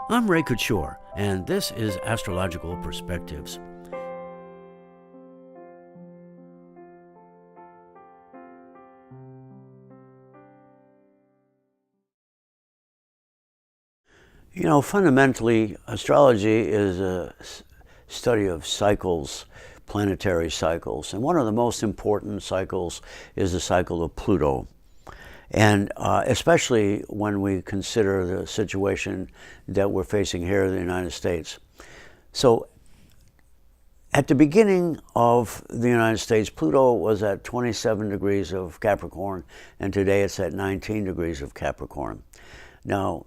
I'm Ray Couture, and this is Astrological Perspectives. You know, fundamentally, astrology is a study of cycles, planetary cycles. And one of the most important cycles is the cycle of Pluto. And especially when we consider the situation that we're facing here in the United States. So at the beginning of the United States, Pluto was at 27 degrees of Capricorn, and today it's at 19 degrees of Capricorn. Now,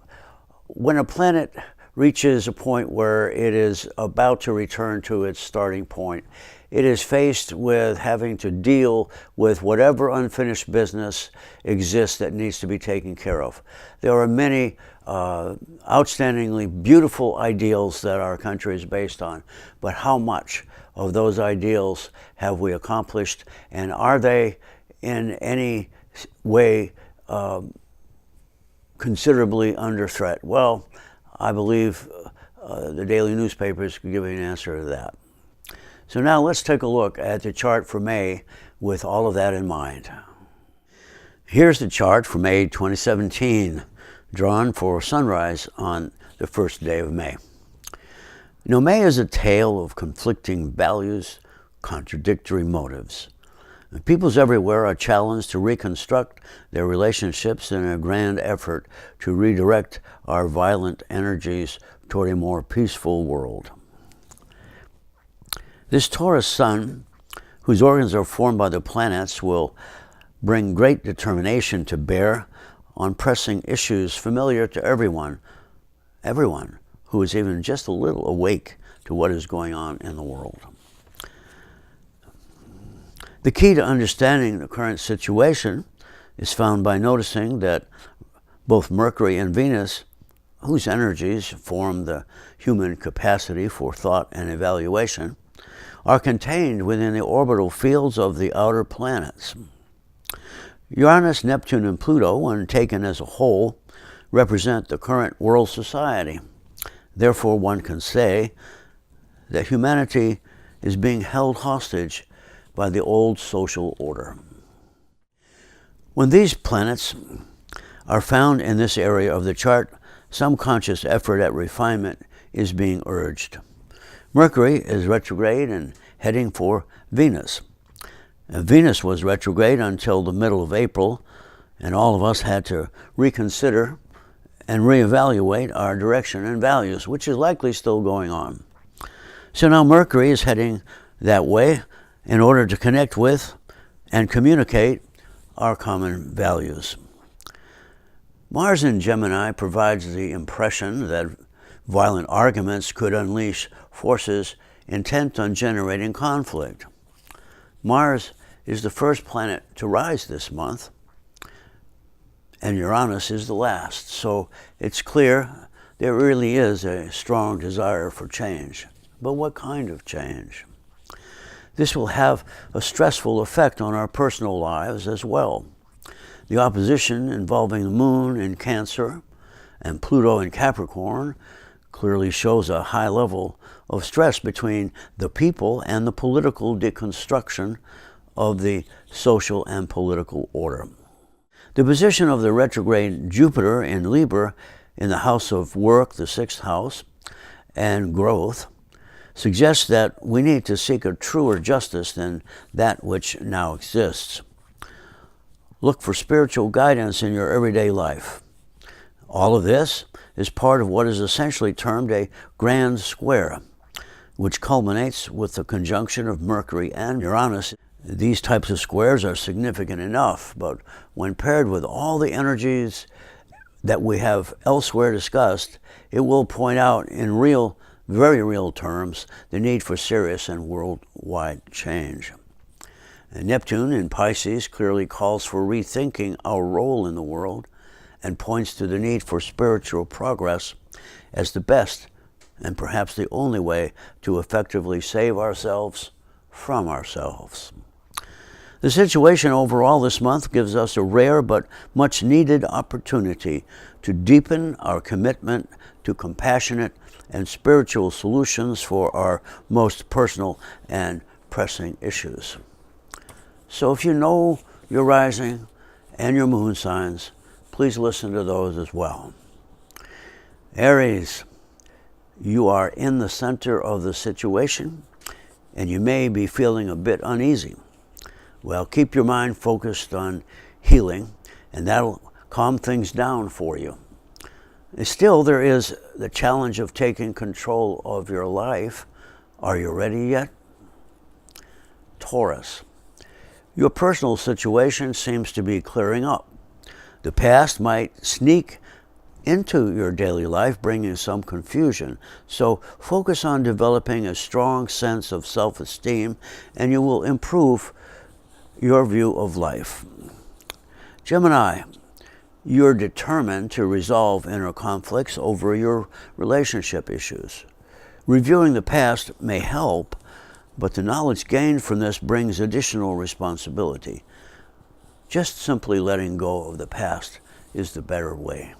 when a planet reaches a point where it is about to return to its starting point, it is faced with having to deal with whatever unfinished business exists that needs to be taken care of. There are many outstandingly beautiful ideals that our country is based on, but how much of those ideals have we accomplished, and are they in any way considerably under threat? Well, I believe the daily newspapers could give you an answer to that. So now let's take a look at the chart for May with all of that in mind. Here's the chart for May 2017, drawn for sunrise on the first day of May. You know, May is a tale of conflicting values, contradictory motives. Peoples everywhere are challenged to reconstruct their relationships in a grand effort to redirect our violent energies toward a more peaceful world. This Taurus sun, whose organs are formed by the planets, will bring great determination to bear on pressing issues familiar to everyone who is even just a little awake to what is going on in the world. The key to understanding the current situation is found by noticing that both Mercury and Venus, whose energies form the human capacity for thought and evaluation, are contained within the orbital fields of the outer planets. Uranus, Neptune, and Pluto, when taken as a whole, represent the current world society. Therefore, one can say that humanity is being held hostage by the old social order. When these planets are found in this area of the chart, some conscious effort at refinement is being urged. Mercury is retrograde and heading for Venus. Venus was retrograde until the middle of April, and all of us had to reconsider and reevaluate our direction and values, which is likely still going on. So now Mercury is heading that way in order to connect with and communicate our common values. Mars in Gemini provides the impression that violent arguments could unleash forces intent on generating conflict. Mars is the first planet to rise this month, and Uranus is the last. So it's clear there really is a strong desire for change. But what kind of change? This will have a stressful effect on our personal lives as well. The opposition involving the Moon in Cancer and Pluto in Capricorn clearly shows a high level of stress between the people and the political deconstruction of the social and political order. The position of the retrograde Jupiter in Libra in the house of work, the sixth house, and growth, suggests that we need to seek a truer justice than that which now exists. Look for spiritual guidance in your everyday life. All of this is part of what is essentially termed a grand square, which culminates with the conjunction of Mercury and Uranus. These types of squares are significant enough, but when paired with all the energies that we have elsewhere discussed, it will point out in very real terms, the need for serious and worldwide change. And Neptune in Pisces clearly calls for rethinking our role in the world and points to the need for spiritual progress as the best and perhaps the only way to effectively save ourselves from ourselves. The situation overall this month gives us a rare but much needed opportunity to deepen our commitment to compassionate and spiritual solutions for our most personal and pressing issues. So if you know your rising and your moon signs, please listen to those as well. Aries, you are in the center of the situation and you may be feeling a bit uneasy. Well, keep your mind focused on healing and that'll calm things down for you. Still, there is the challenge of taking control of your life. Are you ready yet? Taurus, your personal situation seems to be clearing up. The past might sneak into your daily life, bringing some confusion. So focus on developing a strong sense of self-esteem and you will improve your view of life. Gemini, you're determined to resolve inner conflicts over your relationship issues. Reviewing the past may help, but the knowledge gained from this brings additional responsibility. Just simply letting go of the past is the better way.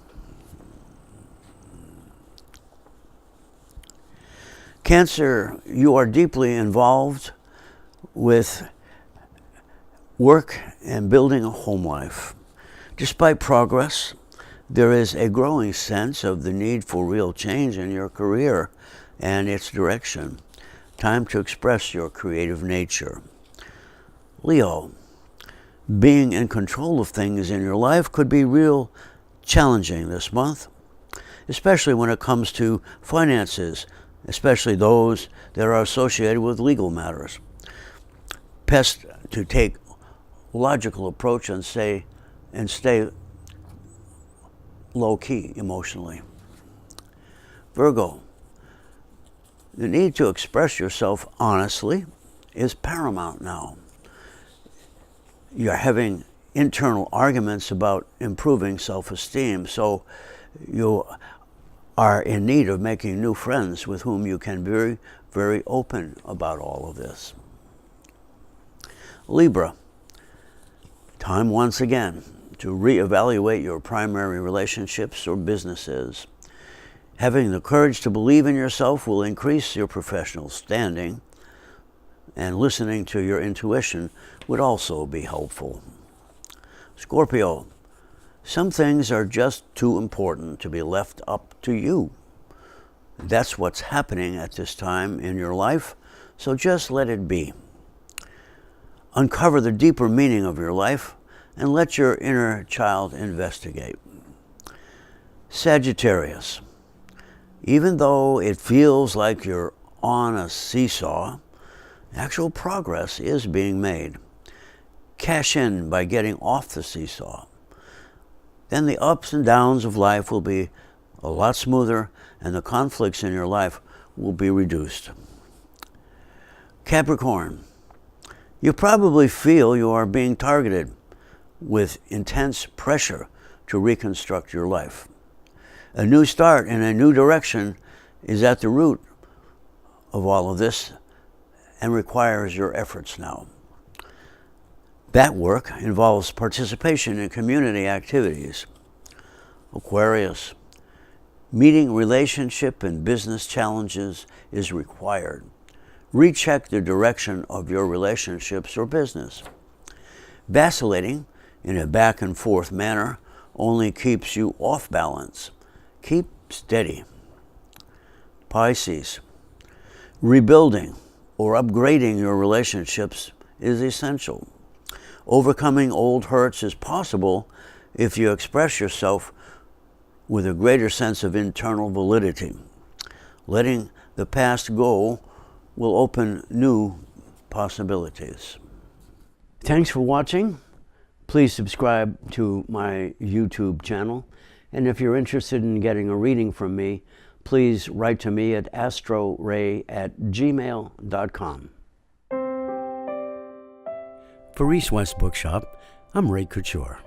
Cancer, you are deeply involved with work and building a home life. Despite progress, there is a growing sense of the need for real change in your career and its direction. Time to express your creative nature. Leo, being in control of things in your life could be real challenging this month, especially when it comes to finances, especially those that are associated with legal matters. Best to take a logical approach and stay low-key emotionally. Virgo, the need to express yourself honestly is paramount now. You're having internal arguments about improving self-esteem, so you are in need of making new friends with whom you can be very, very open about all of this. Libra, time once again to reevaluate your primary relationships or businesses. Having the courage to believe in yourself will increase your professional standing, and listening to your intuition would also be helpful. Scorpio, some things are just too important to be left up to you. That's what's happening at this time in your life, so just let it be. Uncover the deeper meaning of your life and let your inner child investigate. Sagittarius, even though it feels like you're on a seesaw, actual progress is being made. Cash in by getting off the seesaw. Then the ups and downs of life will be a lot smoother and the conflicts in your life will be reduced. Capricorn, you probably feel you are being targeted with intense pressure to reconstruct your life. A new start in a new direction is at the root of all of this and requires your efforts now. That work involves participation in community activities. Aquarius, meeting relationship and business challenges is required. Recheck the direction of your relationships or business. Vacillating in a back and forth manner only keeps you off balance. Keep steady. Pisces, rebuilding or upgrading your relationships is essential. Overcoming old hurts is possible if you express yourself with a greater sense of internal validity. Letting the past go will open new possibilities. Thanks for watching. Please subscribe to my YouTube channel. And if you're interested in getting a reading from me, please write to me at astroray@gmail.com. For East West Bookshop, I'm Ray Couture.